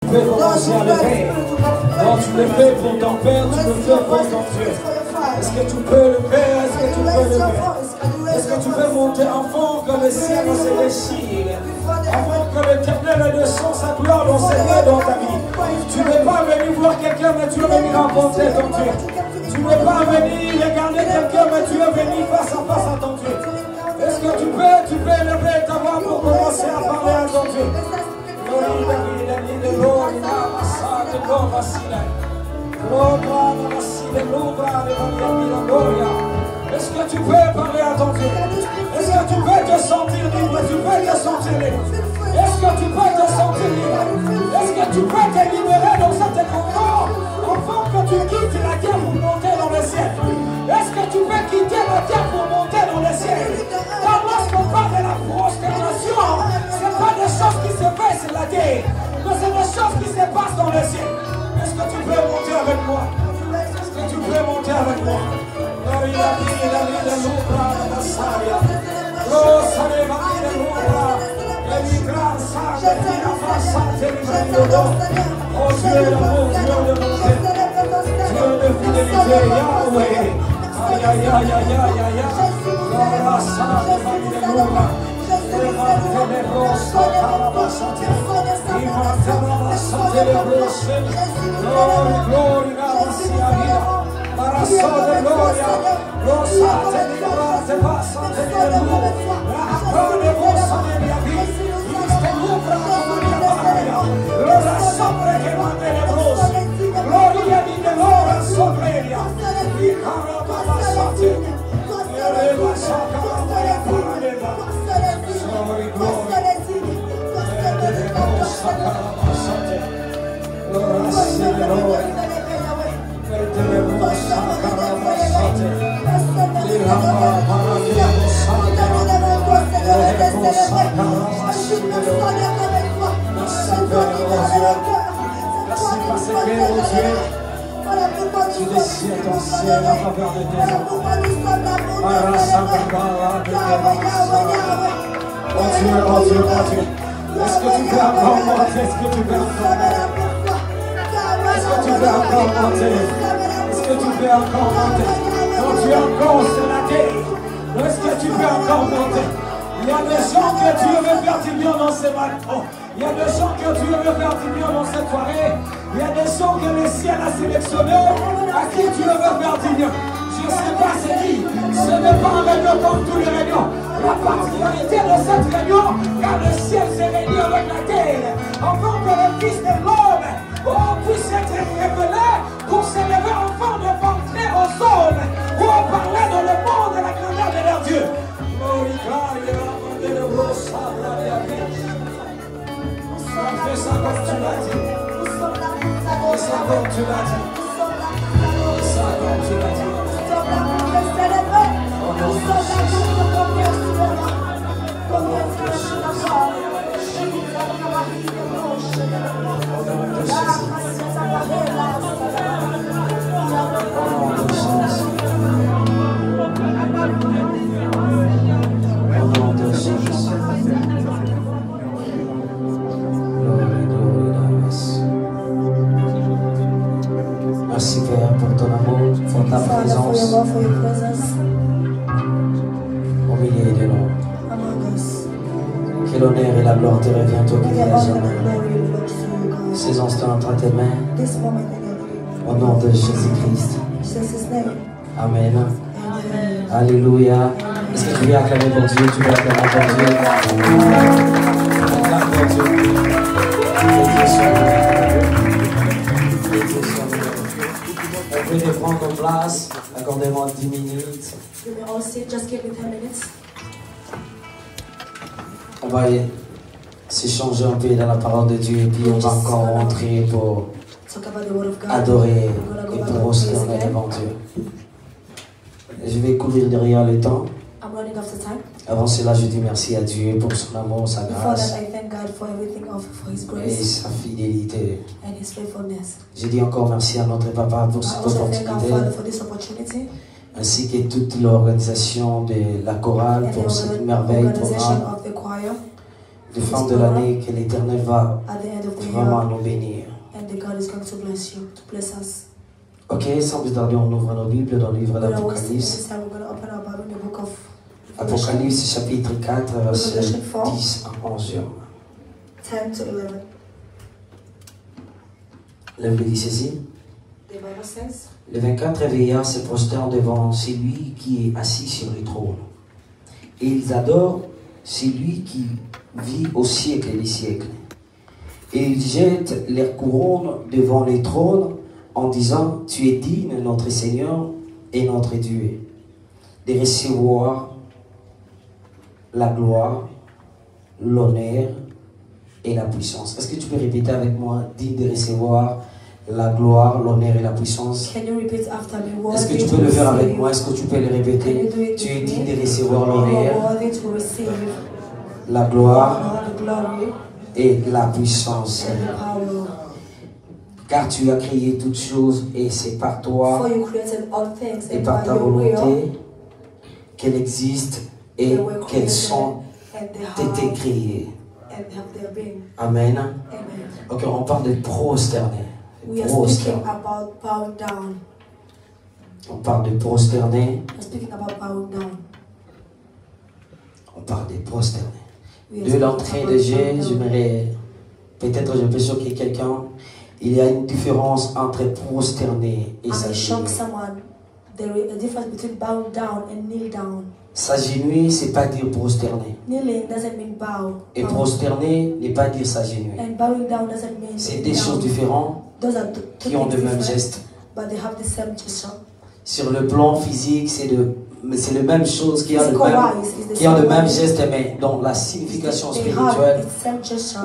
peux commencer à le faire. Non, tu le fais pour ton Père, tu le fais pour ton Dieu. Est-ce que tu peux le faire? Est-ce que tu peux le faire? Est-ce que tu peux monter avant que le ciel ne se déchire? Avant que l'Éternel descende sa gloire dans Seigneur dans ta vie. Tu n'es pas venu voir quelqu'un, mais tu es venu rencontrer ton Dieu. Tu n'es pas venu regarder quelqu'un, mais tu es venu face à face à ton Dieu. Est-ce que tu peux lever ta voix pour commencer à parler à ton Dieu? Est-ce que tu peux parler à ton Dieu? Est-ce que tu peux te sentir libre? Tu peux te sentir libre? Est-ce que tu peux te sentir libre? Est-ce que tu peux te libérer dans cet confort avant que tu quittes la terre pour monter dans le ciel? Est-ce que tu peux quitter la terre pour monter dans le ciel? Car lorsqu'on parle de la prosternation, ce n'est pas des choses qui se passent sur la terre, mais c'est des choses qui se passent dans le ciel. Est-ce que tu peux monter avec moi? Est-ce que tu peux monter avec moi? Oh Dieu d'amour, Dieu de bonté, Dieu de fidélité, Yahweh. Aïe aïe aïe aïe aïe aïe aïe. La salle de Loura, glory, para sua glória, nossa te passa te lua, a de vossa minha vida, este lubra como minha barriga, la sombra que mantenebros, gloria di delora sombreria, e caramba sate, e leva sacra e paraneva, glory glory, e vossa caramba sate, gloria Signore. Tu décides ton ciel en faveur de tes enfants. Oh Dieu, oh Dieu, oh Dieu. Est-ce que tu peux encore monter? Est-ce que tu peux encore monter? Est-ce que tu peux encore monter? Est-ce que tu peux encore monter? Non, tu es encore sur la terre. Est-ce que tu peux encore monter? Il y a des gens que Dieu veut faire du bien dans ces matins. Il y a des gens que Dieu veut faire du bien dans cette soirée. Il y a des gens que le ciel a sélectionnés à qui Dieu veut faire du bien. Je ne sais pas c'est qui. Ce n'est pas un réunion comme tous les réunions. La particularité de cette réunion, car le ciel s'est réuni avec la terre, afin que le Fils de l'homme puisse être révélé pour s'élever afin de montrer aux hommes où on parlait dans le monde de la grandeur de leur Dieu. Fais ça comme tu l'as dit. Fais ça comme tu l'as dit. Fais ça comme tu l'as dit. Merci Père pour ton amour, pour ta présence au milieu de nous. Que l'honneur et la gloire te reviennent toi qui viens jamais. Ces instants entre tes mains, au nom de Jésus-Christ. Amen. Alléluia. Est-ce que tu veux acclamer pour Dieu? Tu veux acclamer pour Dieu? Acclame pour Dieu. On peut prendre place. Accordez-moi 10 minutes. On va s'échanger un peu dans la parole de Dieu et puis on va encore rentrer pour adorer et pour prosterner devant Dieu. Je vais courir derrière le temps. Avant cela, je dis merci à Dieu pour son amour, sa grâce et sa fidélité. Je dis encore merci à notre papa pour cette opportunité, ainsi que toute l'organisation de la chorale pour cette merveille programme de fin de l'année que l'Éternel va vraiment nous bénir. that God is going to bless you, to bless us. Ok, sans plus tarder, on ouvre nos Bibles dans le livre d'Apocalypse. We're going to open our Bible in the book of Apocalypse chapitre 4, verset 10 à 11. 10 to 11. La Bible dit ceci. The Bible says, Les 24 vieillards se prosternent devant celui qui est assis sur le trône. Et ils adorent celui qui vit au siècle des siècles. Et ils jettent leurs couronnes devant les trônes en disant, tu es digne, notre Seigneur et notre Dieu, de recevoir la gloire, l'honneur et la puissance. Est-ce que tu peux répéter avec moi, digne de recevoir la gloire, l'honneur et la puissance? Can you repeat after me? Est-ce que tu peux le faire avec moi? Est-ce que tu peux le répéter? Tu es digne de recevoir l'honneur, la gloire et la puissance. Car tu as créé toutes choses et c'est par toi et par ta volonté qu'elles existent et qu'elles sont été créées. Amen. Ok, on parle de prosterner. We are speaking about bowing down. On parle de prosterner. We're speaking about bowing down. On parle de prosterner. De l'entrée de Jésus, j'aimerais, peut-être je peux choquer quelqu'un, il y a une différence entre prosterner et s'agenouiller. There is a difference between bowing down and kneel down. S'agenouiller, c'est pas dire prosterner. Kneeling doesn't mean bow. Et prosterner n'est pas dire s'agenouiller. And bowing down doesn't mean. C'est des choses différentes qui ont le même geste. But they have the same gesture. Sur le plan physique, c'est la même chose qui a le même geste, mais dans la signification spirituelle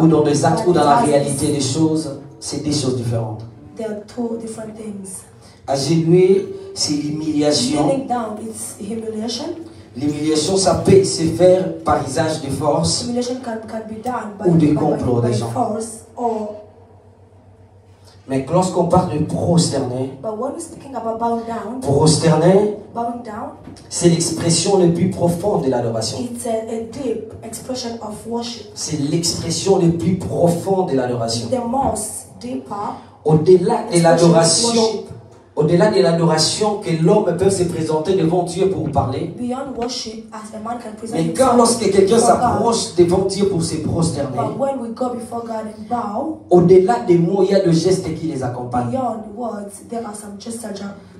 ou dans les actes ou dans la réalité des choses, c'est des choses différentes. There are two different things. Agenouiller, c'est l'humiliation. Kneeling down, it's humiliation. L'humiliation, ça peut se faire par usage de force ou de complot des gens. Mais lorsqu'on parle de prosterner, c'est l'expression la plus profonde de l'adoration. C'est l'expression la plus profonde de l'adoration. Au-delà de l'adoration, au-delà de l'adoration que l'homme peut se présenter devant Dieu pour parler, mais quand lorsque quelqu'un s'approche devant Dieu pour se prosterner, au-delà des mots, il y a le geste qui les accompagne.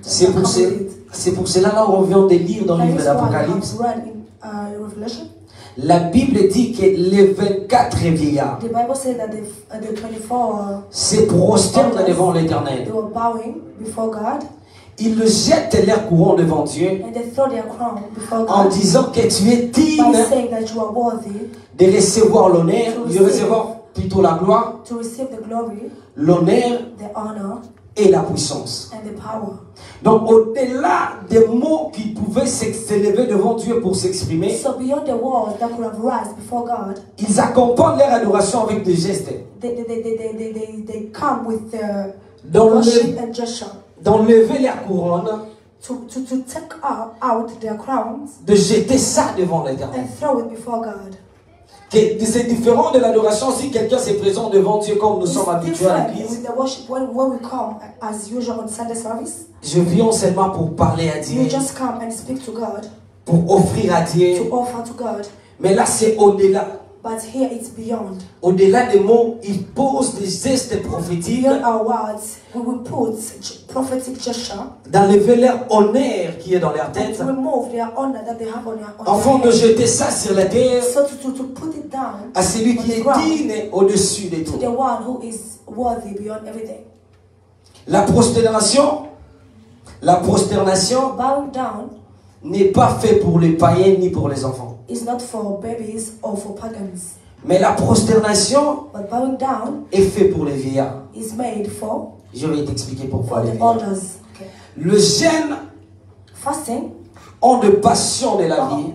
C'est pour cela là on vient de lire dans le livre d'Apocalypse. La Bible dit que les 24 vieillards se prosternent devant l'Éternel. Ils le jettent leur couronne devant Dieu en disant que tu es digne de recevoir l'honneur, de recevoir plutôt la gloire, l'honneur et la puissance. Donc au-delà des mots qui pouvaient s'élever devant Dieu pour s'exprimer, ils accompagnent leur adoration avec des gestes. D'enlever leur couronne, de jeter ça devant l'Éternel. C'est différent de l'adoration si quelqu'un se présente devant Dieu comme nous sommes habitués à l'église. Je viens seulement pour parler à Dieu, pour offrir à Dieu. Mais là c'est au-delà. Au-delà des mots, il pose des gestes prophétiques d'enlever leur honneur qui est dans leur tête, afin de jeter ça sur la terre à celui qui est digne au-dessus de tout. La prosternation n'est pas faite pour les païens ni pour les enfants. Is not for babies or for pagans. Mais la prosternation est faite pour les vieillards. Je vais t'expliquer pourquoi les vieillards. Okay. Le jeûne ont de passion de la vie,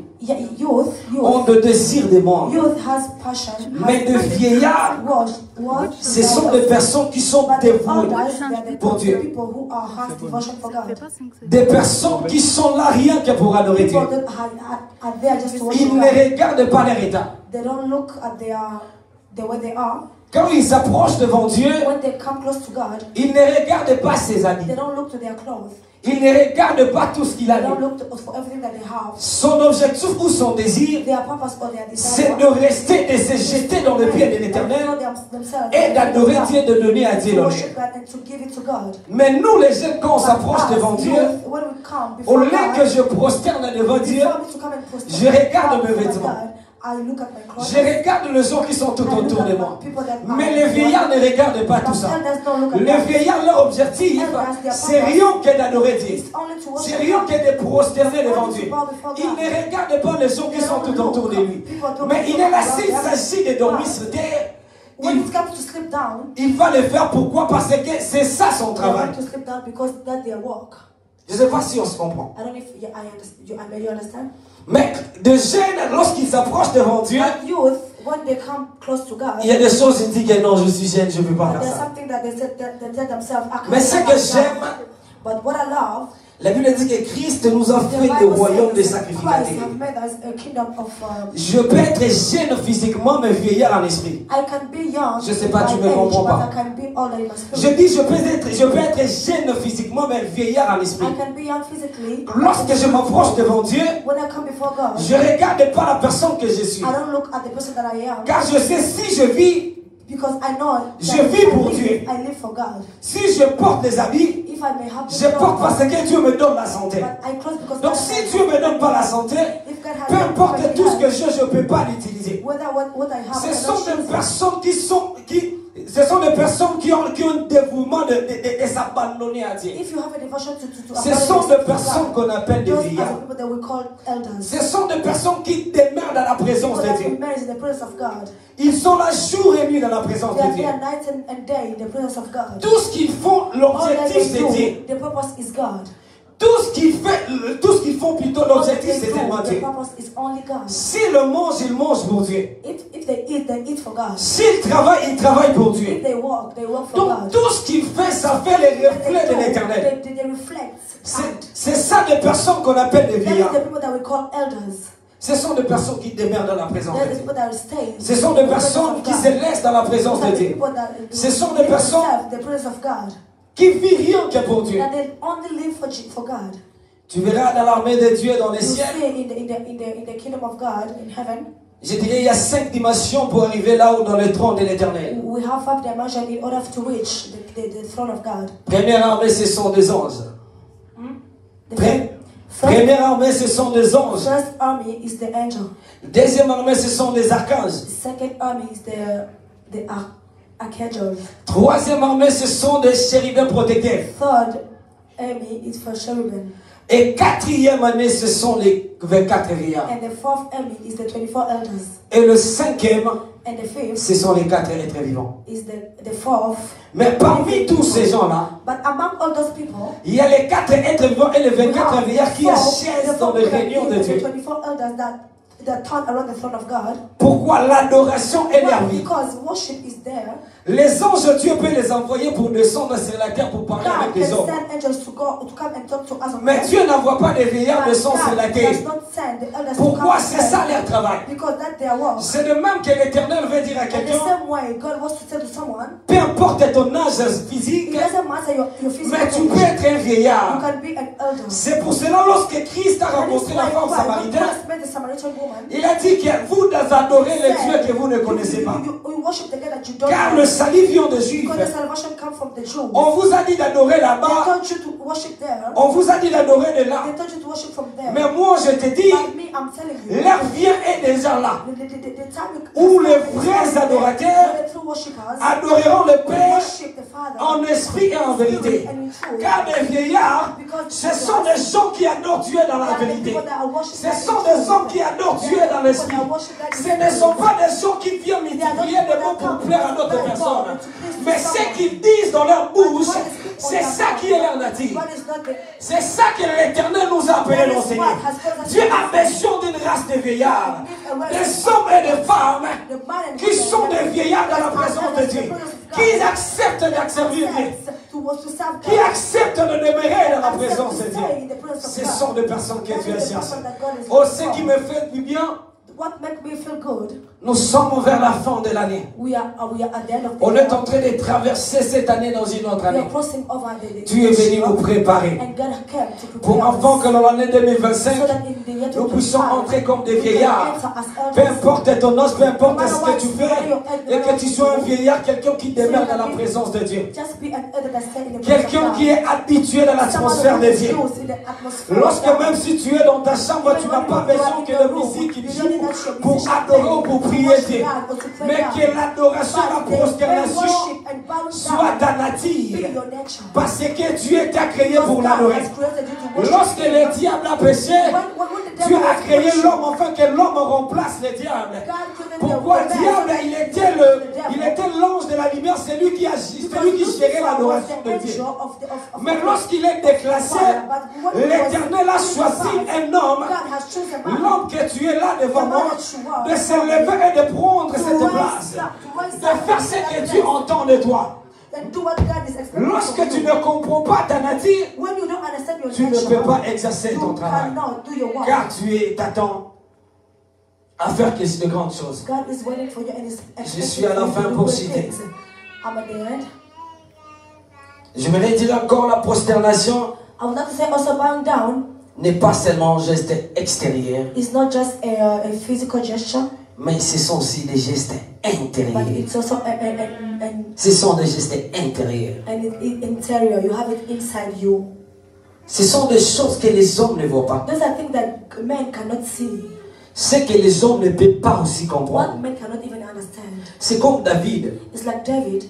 ont de désir de mort. Mais de vieillards, ce sont des personnes qui sont dévouées pour Dieu. Des personnes qui sont là rien que pour adorer Dieu. Ils ne regardent pas leur état. Quand ils s'approchent devant Dieu, when they come close to God, ils ne regardent pas ses habits. they don't look to their clothes. Ils ne regardent pas tout ce qu'il a They don't dit. look for everything that they have. Son objectif ou son désir, Their purpose or their c'est desire. de rester et se jeter dans le pied de l'Éternel et d'adorer Dieu, de donner à Dieu to l'honneur. worship God and to give it to God. Mais nous, les jeunes, quand on But s'approche us, devant Dieu, youth, when we come au before lieu que God, je prosterne devant Dieu, before me to come and prostrate je regarde mes before vêtements. God, I look at my clothes. Je regarde les gens qui sont tout autour de moi. Mais les vieillards ne regardent pas tout ça. Les vieillards, leur objectif, c'est rien que d'adorer Dieu. C'est rien que de prosterner devant Dieu. Il ne regarde pas les gens qui sont tout autour de lui. Mais il est là, s'il s'agit de dormir sur terre, When it comes to sleep down, il va le faire. Pourquoi? Parce que c'est ça son they travail. want to sleep down because that's their work. Je ne sais pas si on se comprend. I don't know if you understand. Mais de jeunes, lorsqu'ils s'approchent devant Dieu, But youth, when they come close to God, il y a des choses, ils disent que non, je suis jeune, je ne peux pas faire there's ça. something that they tell themselves. I can't Mais ce do que that. j'aime, But what I love, la Bible dit que Christ nous a the fait le Bible royaume des says Christ sacrificateurs. have made us a kingdom of. Je peux être jeune physiquement, mais vieillard en esprit. I can be young. Je sais pas, by tu me age, comprends but pas. I can be older in my spirit. Je dis, je peux être jeune physiquement, mais vieillard en esprit. I can be young physically. Lorsque je m'approche devant Dieu, When I come before God, je ne regarde pas la personne que je suis. I don't look at the person that I am. Car je sais, si je vis, Because I know Je that vis if pour I live, Dieu. I live for God. si je porte des habits, If I may have je porte parce que Dieu me donne la santé. but I close because Donc God si has- Dieu ne me donne pas la santé, if God has peu importe given me tout ce que health, je ne peux pas l'utiliser. whether what I have, Ce I sont cannot des choose. personnes ce sont des personnes qui ont un dévouement de s'abandonner à Dieu. If you have a devotion to Ce abandon sont yourself des to personnes God, qu'on appelle des those are the vieillards. people that we call elders. Ce sont des personnes qui demeurent dans la présence People de that Dieu. remain in the presence of God. Ils sont là jour et nuit dans la présence They de are Dieu. there night and day in the presence of God. Tout ce qu'ils font, All that l'objectif they c'est Dieu. do, the purpose is God. Tout ce qu'ils font plutôt, All that l'objectif they c'est tellement do, the Dieu. purpose is only God. S'ils mangent, ils mangent pour Dieu. If they eat for God. S'ils travaillent, ils travaillent pour If Dieu. they work for Donc God. tout ce qu'ils font, ça fait les reflets de l'éternel. They reflect. C'est ça des personnes qu'on appelle des That is vieillards. the people that we call elders. Ce sont des personnes qui demeurent dans la présence That de is the Dieu. people that stay. Ce sont des personnes qui se laissent dans la présence de Dieu. Ce sont des personnes the presence of God. qui vivent rien que pour Dieu. That they only live for God. Tu verras dans l'armée de Dieu dans les You ciels. see in the kingdom of God in heaven, Je dirais il y a 5 dimensions pour arriver là où dans le trône de l'éternel. we have 5 dimensions in order to reach the throne of God. Première armée, ce sont des anges. The Première armée, ce sont des anges. first army is the angel. Deuxième armée, ce sont des archanges. The second army is the archangel. Troisième armée, ce sont des chérubins protecteurs. Third army is for cherubim. Et quatrième année, ce sont les 24 vieillards. And the fourth army is the 24 elders. Et le cinquième, And the fifth ce sont les 4 êtres vivants. is the fourth. Mais parmi tous ces gens-là, But among all those people, il y a les 4 êtres vivants et les we 24 have vieillards qui the achèvent dans four les réunions de the Dieu. 24 elders that turn around the throne of God. Pourquoi l'adoration est leur vie? Because worship is there. Les anges, Dieu peut les envoyer pour descendre sur la terre pour parler God avec les can hommes. send angels to come and talk to us. On Mais earth. Dieu n'envoie pas des vieillards But descendre sur la God terre. does not send the elders to Pourquoi? come C'est and ça serve. leur travail. Because that's their work. C'est de même que l'Éternel veut dire à In the quelqu'un, same way, God wants to say to someone, peu importe ton âge it physique, doesn't matter your physical mais tu peux age. être un You vieillard. can be an elder. C'est pour cela, lorsque Christ a That is rencontré la why femme when samaritaine, Christ met the Samaritan woman, il a dit que vous adorez les said, dieux que vous ne connaissez pas. you worship the God that you don't Car know. le salut vient des Juifs. Because the salvation comes from the Jews. On vous a dit d'adorer They là-bas. told you to worship there. On vous a dit d'adorer de là. They told you to worship from there. Mais moi, je te dis, But me, I'm telling you, l'heure vient est déjà là. the time Où les the vrais time adorateurs when the true worshippers adoreront le Père worship the Father en esprit et en vérité. and in truth. Car les vieillards, Because ce sont des gens qui adorent Dieu dans la vérité. Ce sont des gens qui adorent Dieu dans l'esprit. Ce ne sont pas des gens qui viennent multiplier des mots pour plaire à d'autres personnes. Mais ce qu'ils disent dans leur bouche, c'est ça qui est leur nature. C'est ça que l'Éternel nous a appelé l'enseigner. Dieu a besoin d'une race de vieillards, des hommes et des femmes qui sont des vieillards dans la présence de Dieu, qui acceptent d'accepter Dieu, qui acceptent de demeurer dans la présence de Dieu. Ce sont des personnes que Dieu a cherchées. Oh, ce qui me fait du bien, What make me feel good Nous sommes vers la fin de l'année. We are at the end of the On year. est en train de traverser cette année dans une autre We année. are crossing over the Tu es venu nous préparer. And God came to prepare Pour us. avant que dans l'année 2025, So that in the year nous puissions 2025, entrer comme des we can vieillards. enter as Peu elders. importe ton âge, peu importe ce que tu fais, et que tu sois un vieillard, quelqu'un qui demeure dans la présence de Dieu. Just be an elder that stay in the presence Quelqu'un of qui God. est habitué dans l'atmosphère de Dieu. Lorsque même si tu es dans ta chambre, tu n'as pas besoin que la musique joue pour adorer ou pour prier Dieu. Mais que l'adoration, la prosternation soit ta nature. Parce que Dieu t'a créé pour l'adorer. Lorsque le diable a péché, Dieu a créé l'homme afin que l'homme remplace le diable. Pourquoi le diable, il était l'ange de la lumière, c'est lui qui agit, c'est lui qui gérait l'adoration de Dieu. Mais lorsqu'il est déclassé, l'Éternel a choisi un homme, l'homme que tu es là devant moi, de se lever et de prendre cette place, de faire ce que Dieu entend de toi. Lorsque tu ne comprends pas ta nature, tu ne peux pas exercer ton travail, car tu t'attends à faire de grandes choses. Je suis à la fin pour citer. Je voudrais dire encore, la prosternation n'est pas seulement un geste extérieur, It's not just a physical gesture, mais ce sont aussi des gestes but intérieurs. it's also Ce sont des gestes intérieurs. an interior. You have it inside you. Ce sont des choses que les hommes ne voient pas. Those are things that men cannot see, Ce que les hommes ne peuvent pas aussi comprendre. what men cannot even understand. C'est comme David, It's like David,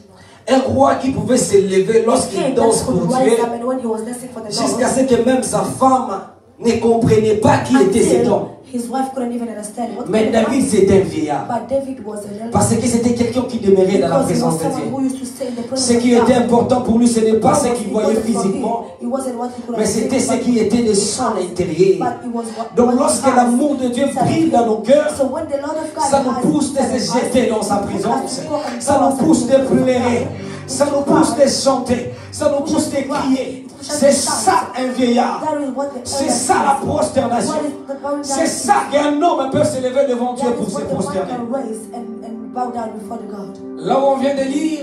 un roi qui pouvait se lever a lorsqu'il king that danse could pour rise Dieu, up, and when he was dancing for the jusqu'à Lord, ce que même sa femme ne comprenait pas qui était cet homme. until his wife couldn't even understand what Mais kind of David, man. c'était un vieillard. But David was an elder. Parce que c'était quelqu'un qui demeurait dans la Because he présence was de someone Dieu. who used to stay in the presence Ce qui of était God. important pour lui, ce n'est pas What ce was qu'il voyait important for him, physiquement, it wasn't what he could mais have c'était seen, ce but qui était de son intérieur. but it was what Donc he lorsque has. l'amour de Dieu brille dans nos cœurs, So when the Lord of God ça nous has pousse de set se us, jeter dans sa it puts us présence, to go and ça bow nous ourselves pousse to de the presence of pleurer, God. ça nous pousse de chanter, ça nous pousse de crier. C'est ça un vieillard. That is what the C'est elder ça la is. prosternation. What is the bowing down C'est is. ça qu'un homme peut se lever devant Dieu That pour is se what the man prosterner. can raise and bow down before the God. Là où on vient de lire,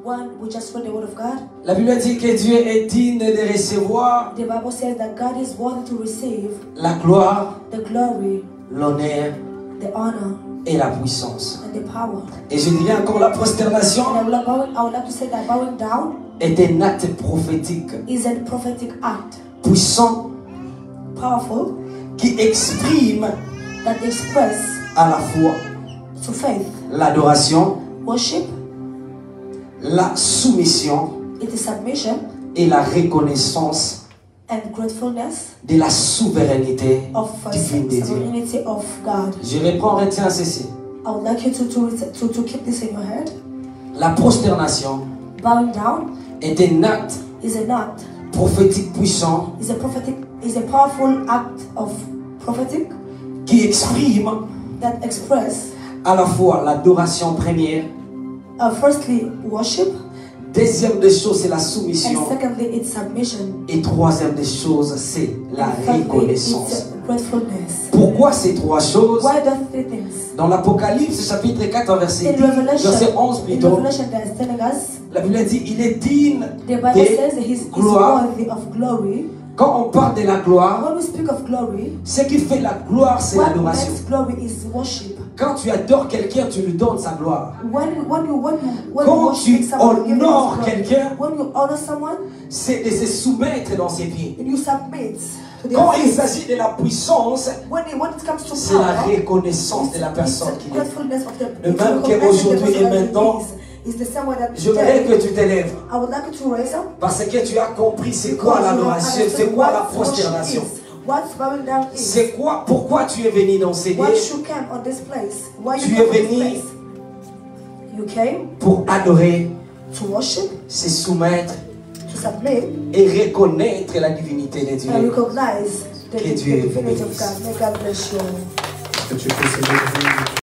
One, we just read the word of God. la Bible dit que Dieu est digne de recevoir The Bible says that God is worthy to receive la gloire, the glory, l'honneur the honor, et la puissance. and the power. Et je dirais encore, la prosternation And I would like to say that bowing down est un acte prophétique is a prophetic act, puissant powerful, qui exprime that express à la fois to faith, l'adoration, worship, la soumission it is submission et la reconnaissance and gratefulness de la souveraineté of divine de Dieu. sovereignty of God. Je reprends, retiens ceci. I would like you to keep this in your head. La prosternation Bowing down est un acte is an act, prophétique puissant is a powerful act of prophetic qui exprime that express à la fois l'adoration première, firstly worship, deuxième des choses c'est la and soumission, secondly it's submission, et troisième des choses c'est la and thirdly reconnaissance. it's gratefulness. Pourquoi ces trois choses? Why those three things? Dans l'Apocalypse chapitre 4 verset In 10, Revelation, verset 11 plutôt, that is telling us, la Bible dit il est digne the Bible says de he's gloire. worthy of glory. Quand on parle de la gloire, When we speak of glory, ce qui fait la gloire c'est what l'adoration. makes glory is worship. Quand tu adores quelqu'un, tu lui donnes sa gloire. When you Quand worship tu someone, you give them honores glory. quelqu'un, When you honor someone, c'est de se soumettre dans ses pieds. and you submit to their Quand il faith. s'agit de la puissance, When it comes to c'est la power, reconnaissance de la personne it's qui the est. gratefulness of the De it's même the qu'aujourd'hui recognition et that he maintenant, is. It's the same way that Je voudrais que tu t'élèves I would like you to raise up. parce que tu as compris c'est quoi l'adoration, c'est quoi la prosternation. What's bowing down is. C'est quoi, pourquoi tu es venu dans ces lieux? Why you came on this place? Why Tu you es came on this venu place? You came pour adorer, to worship, se soumettre to submit, et reconnaître la divinité de and Dieu. recognize the Que Dieu vous divinity of bénisse. God. May God bless you. Est-ce que tu peux célébrer?